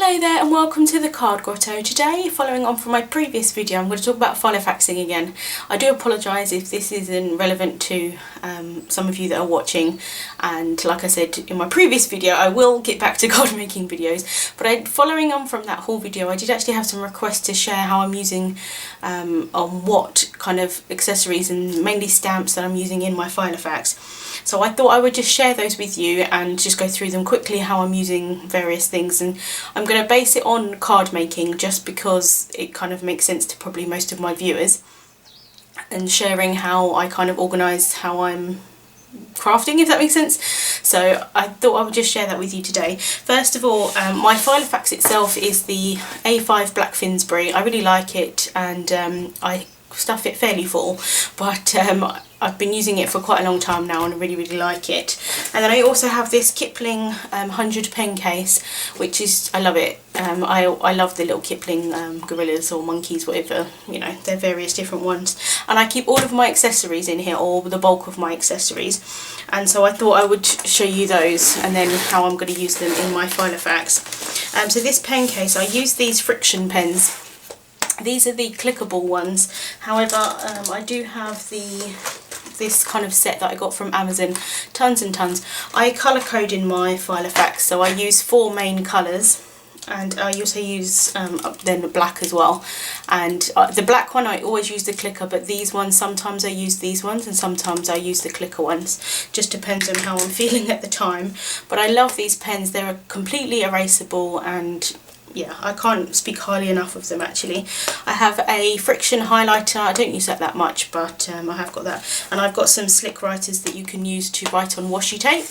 Hello there and welcome to the Card Grotto. Today, following on from my previous video, I'm going to talk about filofaxing again. I do apologise if this isn't relevant to some of you that are watching, and like I said in my previous video, I will get back to card making videos, but following on from that whole video, I did actually have some requests to share how I'm using on what kind of accessories and mainly stamps that I'm using in my filofax. So I thought I would just share those with you and just go through them quickly, how I'm using various things, and I'm going to base it on card making just because it kind of makes sense to probably most of my viewers, and sharing how I kind of organise how I'm crafting, if that makes sense. So I thought I would just share that with you today. First of all, my filofax itself is the A5 Black Finsbury. I really like it, and I stuff it fairly full, but I've been using it for quite a long time now and I really like it. And then I also have this Kipling 100 pen case, which is, I love it. I love the little Kipling gorillas or monkeys, whatever, you know, they're various different ones, and I keep all of my accessories in here, or the bulk of my accessories, and so I thought I would show you those and then how I'm going to use them in my filofax. So this pen case, I use these friction pens. These are the clickable ones. However, I do have this kind of set that I got from Amazon, tons and tons. I colour code in my filofax, so I use 4 main colours, and I also use then black as well. And the black one I always use the clicker, but these ones sometimes I use these ones and sometimes I use the clicker ones. Just depends on how I'm feeling at the time. But I love these pens. They're completely erasable, and yeah, I can't speak highly enough of them actually. I have a friction highlighter. I don't use that much, but I have got that. And I've got some slick writers that you can use to write on washi tape.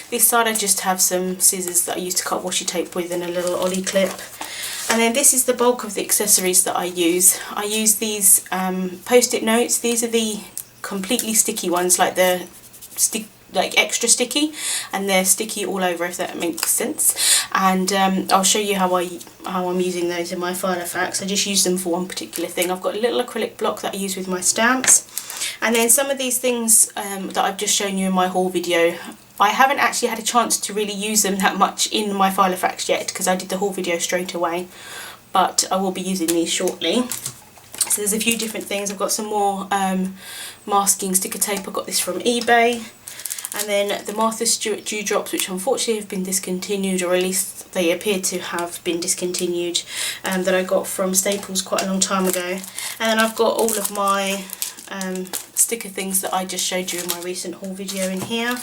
This side I just have some scissors that I use to cut washi tape with and a little ollie clip. And then this is the bulk of the accessories that I use. I use these post-it notes. These are the completely sticky ones, like the extra sticky, and they're sticky all over, if that makes sense. And I'll show you how I'm using those in my filofax. I just use them for one particular thing. I've got a little acrylic block that I use with my stamps, and then some of these things that I've just shown you in my haul video, I haven't actually had a chance to really use them that much in my filofax yet because I did the haul video straight away, but I will be using these shortly. So there's a few different things. I've got some more masking sticker tape. I got this from eBay. And then the Martha Stewart dewdrops, which unfortunately have been discontinued, or at least they appear to have been discontinued, that I got from Staples quite a long time ago. And then I've got all of my sticker things that I just showed you in my recent haul video in here.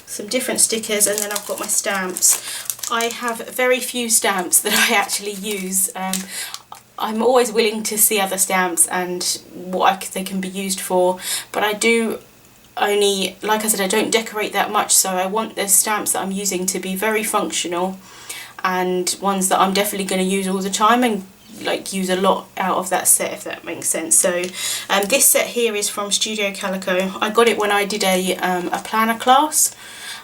Some different stickers, and then I've got my stamps. I have very few stamps that I actually use. I'm always willing to see other stamps and what they can be used for, but I do only, like I said, I don't decorate that much, so I want the stamps that I'm using to be very functional and ones that I'm definitely going to use all the time and like use a lot out of that set, if that makes sense. So this set here is from Studio Calico. I got it when I did a planner class,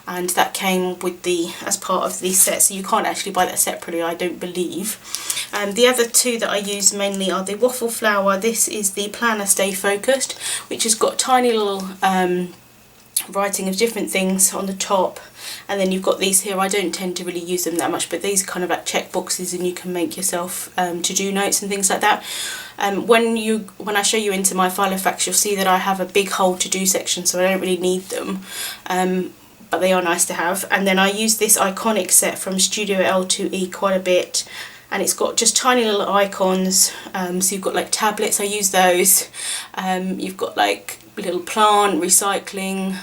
and that came with as part of the set, so you can't actually buy that separately, I don't believe. The other two that I use mainly are the Waffle Flower. This is the Planner Stay Focused, which has got tiny little writing of different things on the top, and then you've got these here. I don't tend to really use them that much, but these are kind of like check boxes, and you can make yourself to-do notes and things like that. When I show you into my filofax, you'll see that I have a big whole to-do section, so I don't really need them. But they are nice to have. And then I use this iconic set from Studio L2E quite a bit, and it's got just tiny little icons. So you've got like tablets, I use those. You've got like little plant, recycling,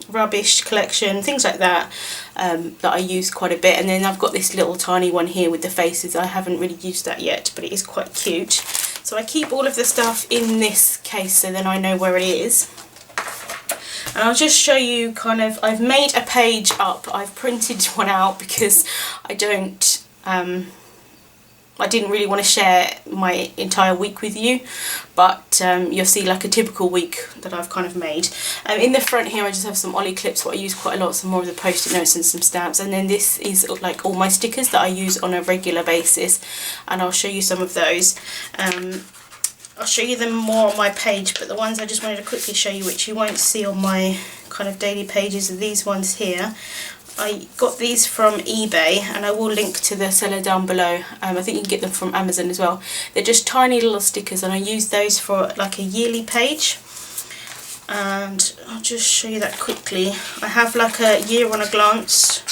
rubbish collection, things like that, that I use quite a bit. And then I've got this little tiny one here with the faces. I haven't really used that yet, but it is quite cute. So I keep all of the stuff in this case, so then I know where it is. And I'll just show you kind of, I've made a page up, I've printed one out because I didn't really want to share my entire week with you, but you'll see like a typical week that I've kind of made. In the front here I just have some ollie clips, what I use quite a lot, some more of the post-it notes and some stamps, and then this is like all my stickers that I use on a regular basis, and I'll show you some of those. I'll show you them more on my page, but the ones I just wanted to quickly show you, which you won't see on my kind of daily pages, are these ones here. I got these from eBay, and I will link to the seller down below. I think you can get them from Amazon as well. They're just tiny little stickers, and I use those for like a yearly page. And I'll just show you that quickly. I have like a year on a glance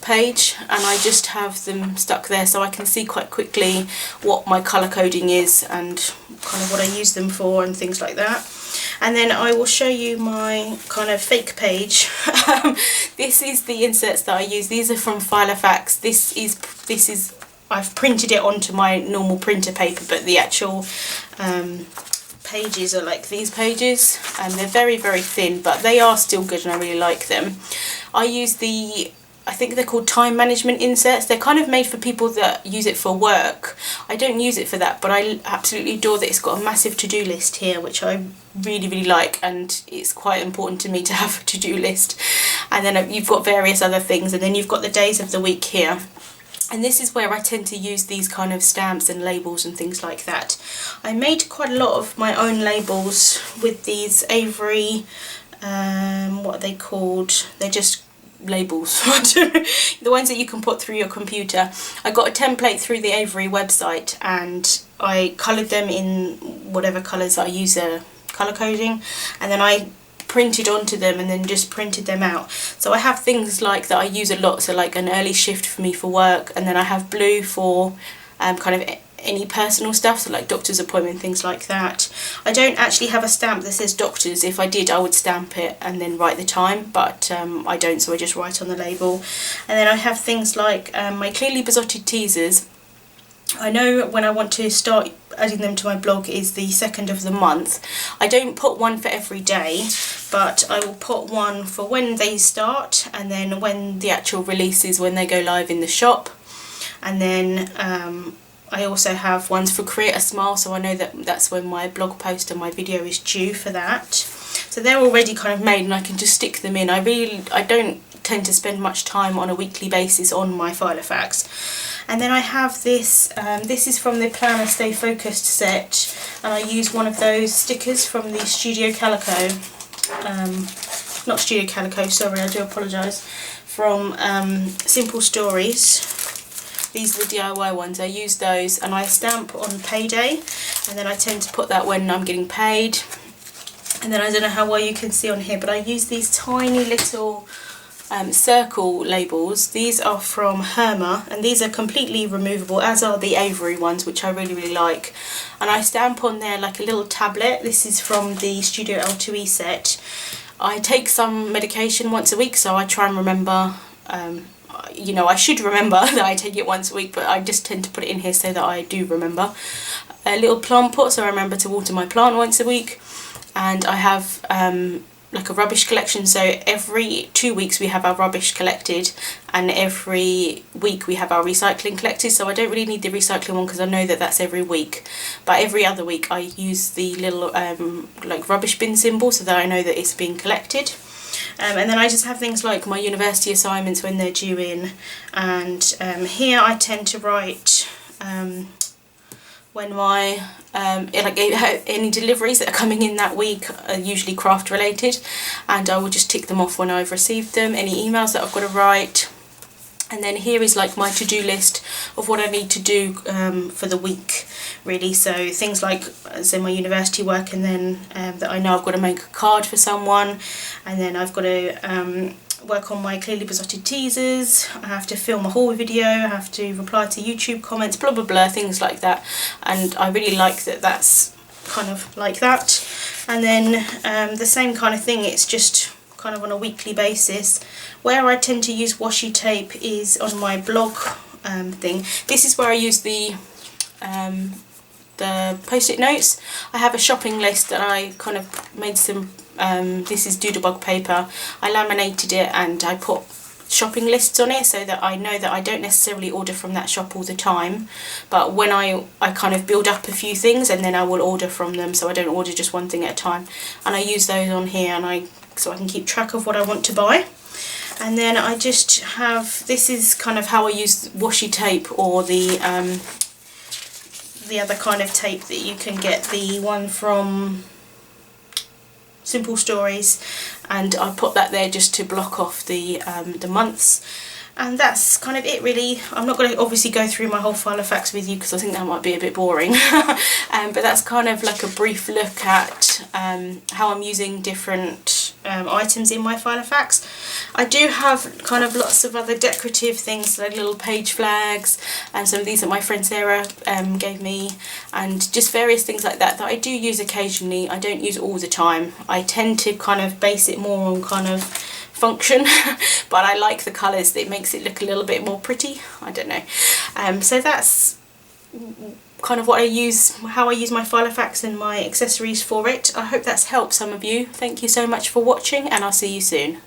page, and I just have them stuck there so I can see quite quickly what my colour coding is and kind of what I use them for and things like that. And then I will show you my kind of fake page. This is the inserts that I use. These are from Filofax. This is I've printed it onto my normal printer paper, but the actual pages are like these pages, and they're very, very thin, but they are still good and I really like them. I use I think they're called time management inserts. They're kind of made for people that use it for work. I don't use it for that, but I absolutely adore that it's got a massive to-do list here, which I really, really like, and it's quite important to me to have a to-do list. And then you've got various other things, and then you've got the days of the week here. And this is where I tend to use these kind of stamps and labels and things like that. I made quite a lot of my own labels with these Avery, what are they called? They're just labels. The ones that you can put through your computer. I got a template through the Avery website, and I coloured them in whatever colours I use, colour coding, and then I printed onto them and then just printed them out. So I have things like that I use a lot, so like an early shift for me for work, and then I have blue for kind of any personal stuff, so like doctor's appointment, things like that. I don't actually have a stamp that says doctors. If I did, I would stamp it and then write the time, but I don't, so I just write on the label. And then I have things like my clearly besotted teasers. I know when I want to start adding them to my blog is the 2nd of the month. I don't put one for every day, but I will put one for when they start, and then when the actual release is, when they go live in the shop. And then I also have ones for Create a Smile, so I know that that's when my blog post and my video is due for that. So they're already kind of made, and I can just stick them in. I don't tend to spend much time on a weekly basis on my Filofax. And then I have this, this is from the Planner Stay Focused set, and I use one of those stickers from the Studio Calico, not Studio Calico, sorry, I do apologise, from Simple Stories. These are the DIY ones. I use those, and I stamp on payday, and then I tend to put that when I'm getting paid. And then I don't know how well you can see on here, but I use these tiny little circle labels. These are from Herma, and these are completely removable, as are the Avery ones, which I really, really like. And I stamp on there like a little tablet. This is from the Studio L2E set. I take some medication once a week, so I try and remember, you know, I should remember that I take it once a week, but I just tend to put it in here so that I do remember. A little plant pot, so I remember to water my plant once a week. And I have like a rubbish collection, so every 2 weeks we have our rubbish collected, and every week we have our recycling collected. So I don't really need the recycling one because I know that that's every week, but every other week I use the little like rubbish bin symbol so that I know that it's being collected. And then I just have things like my university assignments when they're due in, and here I tend to write when my like any deliveries that are coming in that week are usually craft related, and I will just tick them off when I've received them, any emails that I've got to write. And then here is like my to-do list of what I need to do for the week, really. So things like, say, my university work, and then that I know I've got to make a card for someone, and then I've got to work on my clearly besotted teasers, I have to film a haul video, I have to reply to YouTube comments, blah blah blah, things like that. And I really like that that's kind of like that. And then the same kind of thing, it's just kind of on a weekly basis. Where I tend to use washi tape is on my blog thing. This is where I use the post-it notes. I have a shopping list that I kind of made some, this is doodlebug paper. I laminated it and I put shopping lists on it so that I know that I don't necessarily order from that shop all the time, but when I kind of build up a few things and then I will order from them, so I don't order just one thing at a time. And I use those on here, and so I can keep track of what I want to buy. And then I just have, this is kind of how I use washi tape, or the other kind of tape that you can get, the one from simple stories, and I put that there just to block off the months. And that's kind of it really. I'm not going to obviously go through my whole file of facts with you because I think that might be a bit boring. But that's kind of like a brief look at how I'm using different items in my file of facts. I do have kind of lots of other decorative things like little page flags, and some of these that my friend Sarah gave me, and just various things like that that I do use occasionally. I don't use all the time. I tend to kind of base it more on kind of function, but I like the colours. It makes it look a little bit more pretty. I don't know. So that's kind of what I use, how I use my file of facts and my accessories for it. I hope that's helped some of you. Thank you so much for watching, and I'll see you soon.